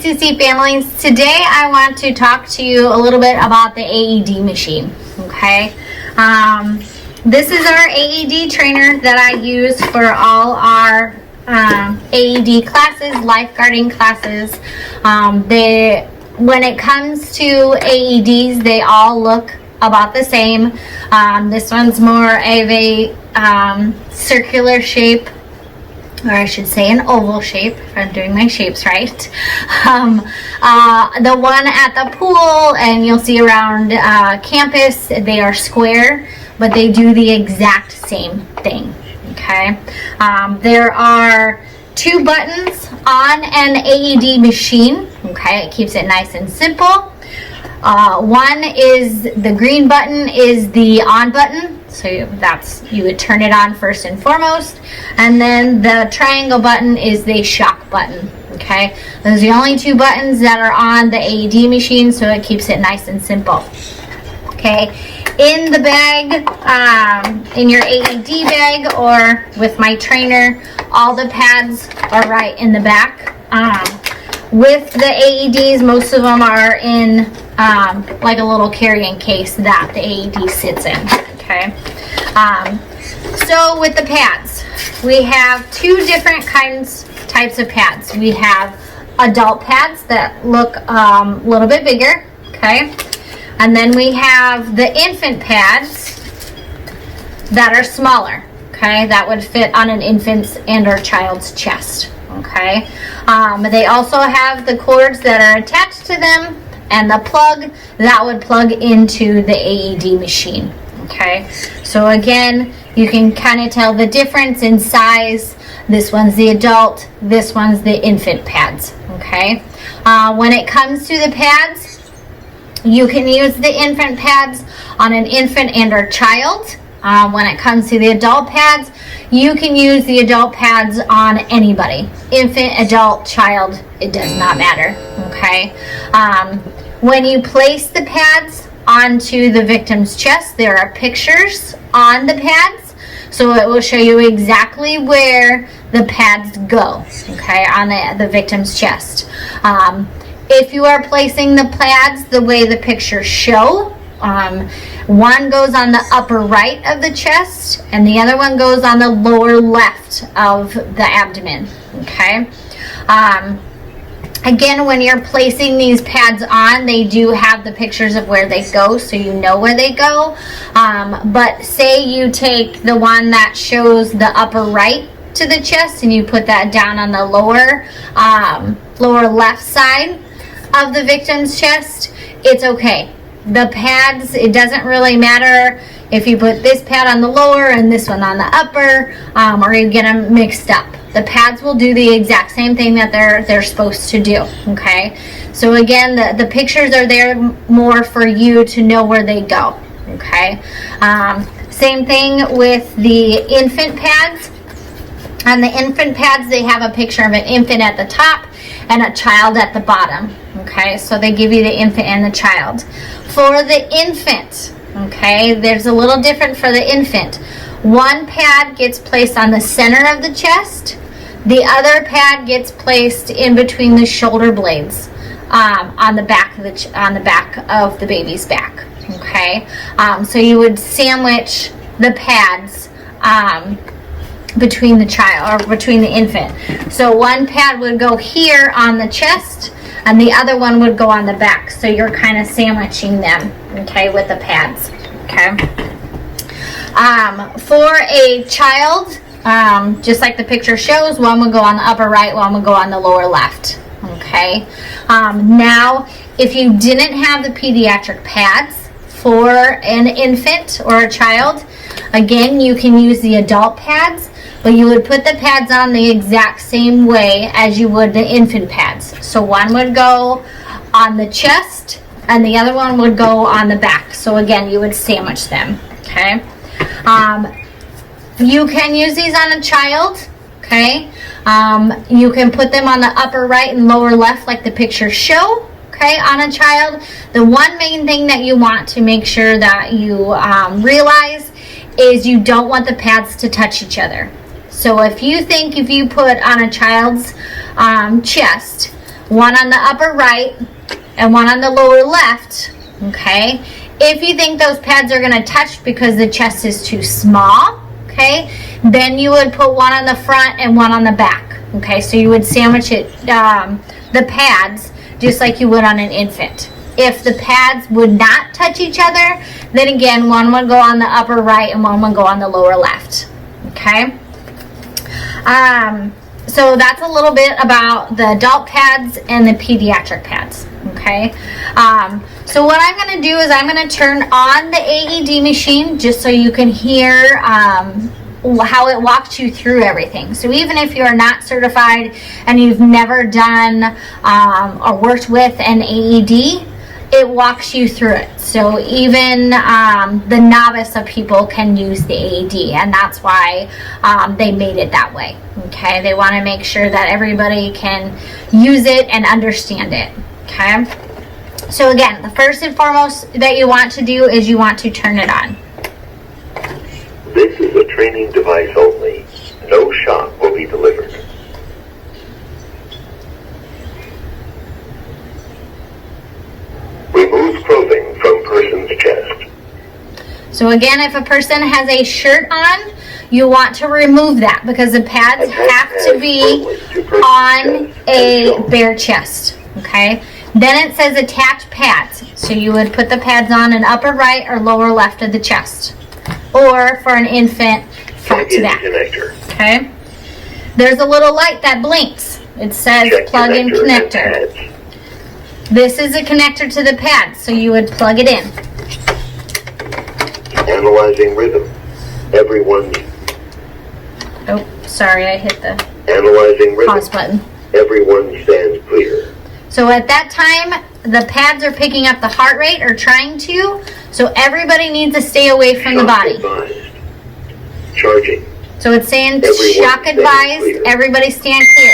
C2C families. Today I want to talk to you a little bit about the AED machine, okay? This is our AED trainer that I use for all our AED classes, lifeguarding classes. When it comes to AEDs, they all look about the same. This one's more of a circular shape, or I should say an oval shape, if I'm doing my shapes right. The one at the pool and you'll see around campus, they are square, but they do the exact same thing, okay? There are 2 buttons on an AED machine, okay? It keeps it nice and simple. One is the green button is the on button, so you would turn it on first and foremost, and then the triangle button is the shock button, okay? Those are the only 2 buttons that are on the AED machine, so it keeps it nice and simple, okay? In the bag, in your AED bag or with my trainer, all the pads are right in the back. With the AEDs, most of them are in like a little carrying case that the AED sits in, okay? So with the pads, we have 2 different types of pads. We have adult pads that look a little bit bigger, okay? And then we have the infant pads that are smaller, okay? That would fit on an infant's and or child's chest, okay? They also have the cords that are attached to them and the plug that would plug into the AED machine, okay? So again, you can kind of tell the difference in size. This one's the adult, this one's the infant pads, okay? When it comes to the pads, you can use the infant pads on an infant and or child. When it comes to the adult pads, you can use the adult pads on anybody. Infant, adult, child, it does not matter, okay? When you place the pads onto the victim's chest, there are pictures on the pads, so it will show you exactly where the pads go, okay, on the victim's chest. If you are placing the pads the way the pictures show, one goes on the upper right of the chest and the other one goes on the lower left of the abdomen, okay? Again, when you're placing these pads on, they do have the pictures of where they go, so you know where they go. But say you take the one that shows the upper right to the chest and you put that down on the lower left side of the victim's chest, it's okay. The pads, it doesn't really matter if you put this pad on the lower and this one on the upper, or you get them mixed up. The pads will do the exact same thing that they're supposed to do, okay? So again, the pictures are there more for you to know where they go, okay? Same thing with the infant pads. On the infant pads, they have a picture of an infant at the top and a child at the bottom, okay? So they give you the infant and the child. For the infant, okay, there's a little different for the infant. One pad gets placed on the center of the chest. The other pad gets placed in between the shoulder blades, on the back of the baby's back, okay? So you would sandwich the pads between the child or between the infant. So one pad would go here on the chest and the other one would go on the back. So you're kind of sandwiching them, okay, with the pads, okay? For a child, just like the picture shows, one would go on the upper right, one would go on the lower left, okay? Now, if you didn't have the pediatric pads for an infant or a child, again, you can use the adult pads, but you would put the pads on the exact same way as you would the infant pads. So one would go on the chest and the other one would go on the back. So again, you would sandwich them, okay? You can use these on a child, okay? You can put them on the upper right and lower left like the pictures show, okay, on a child. The one main thing that you want to make sure that you realize is you don't want the pads to touch each other. So if you think if you put on a child's chest one on the upper right, and one on the lower left, okay? If you think those pads are gonna touch because the chest is too small, okay, then you would put one on the front and one on the back, okay? So you would sandwich it, the pads, just like you would on an infant. If the pads would not touch each other, then again, one would go on the upper right and one would go on the lower left, okay? So that's a little bit about the adult pads and the pediatric pads, okay? So what I'm going to do is I'm going to turn on the AED machine just so you can hear how it walks you through everything. So even if you are not certified and you've never done or worked with an AED, it walks you through it. So even the novice of people can use the AED, and that's why they made it that way. Okay, they want to make sure that everybody can use it and understand it. Okay, so again, the first and foremost that you want to do is you want to turn it on. This is a training device only. No shock will be delivered. Remove clothing from person's chest. So again, if a person has a shirt on, you want to remove that because the pads have to be on a bare chest, okay? Then it says attach pads. So you would put the pads on an upper right or lower left of the chest. Or for an infant, front to back, okay? There's a little light that blinks. It says plug in connector. This is a connector to the pad, so you would plug it in. Analyzing rhythm. Everyone. Oh, sorry, I hit the Analyzing rhythm. pause button. Everyone stands clear. So at that time, the pads are picking up the heart rate or trying to, so everybody needs to stay away from the body. Advised. Charging. So it's saying Everyone shock stand advised, clear. everybody stand clear.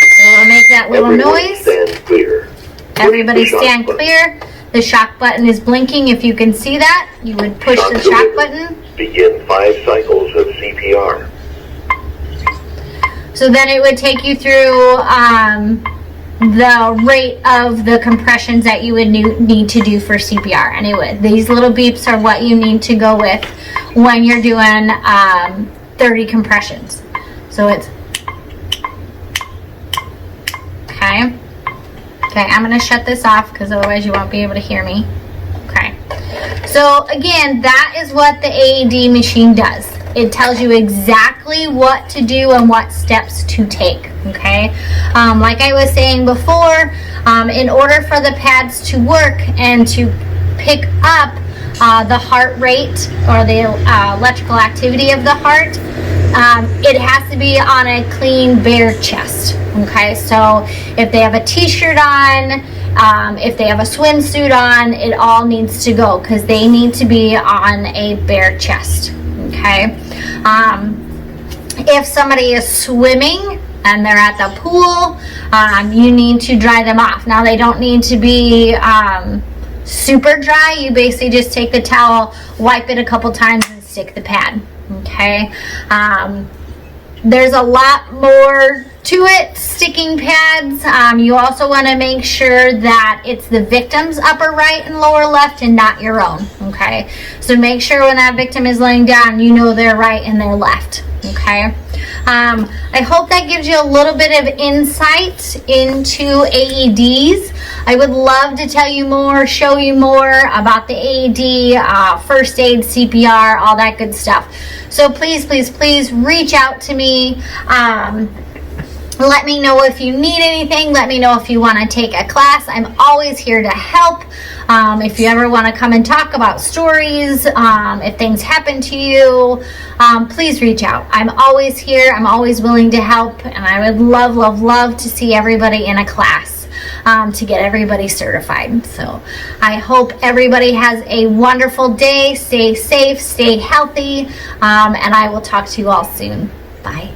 So we'll make that little Everyone noise. stand clear. Everybody Push the shock stand button. clear. The shock button is blinking. If you can see that, you would push the shock button. Begin 5 cycles of CPR. So then it would take you through the rate of the compressions that you would need to do for CPR. And it would. These little beeps are what you need to go with when you're doing 30 compressions. So it's okay. Okay, I'm going to shut this off because otherwise you won't be able to hear me. Okay. So again, that is what the AED machine does. It tells you exactly what to do and what steps to take, okay? Like I was saying before, in order for the pads to work and to pick up the heart rate or the electrical activity of the heart, it has to be on a clean, bare chest, okay? So if they have a t-shirt on, if they have a swimsuit on, it all needs to go because they need to be on a bare chest, okay? If somebody is swimming and they're at the pool, you need to dry them off. Now they don't need to be super dry. You basically just take the towel, wipe it a couple times and stick the pad, okay? There's a lot more to it, sticking pads. You also want to make sure that it's the victim's upper right and lower left and not your own, okay? So make sure when that victim is laying down, you know their right and their left, okay? I hope that gives you a little bit of insight into AEDs. I would love to tell you more, show you more about the AED, first aid, CPR, all that good stuff. So please, please, please reach out to me. Let me know if you need anything. Let me know if you want to take a class. I'm always here to help. If you ever want to come and talk about stories, if things happen to you, please reach out. I'm always here. I'm always willing to help. And I would love, love, love to see everybody in a class to get everybody certified. So I hope everybody has a wonderful day. Stay safe, stay healthy, and I will talk to you all soon. Bye.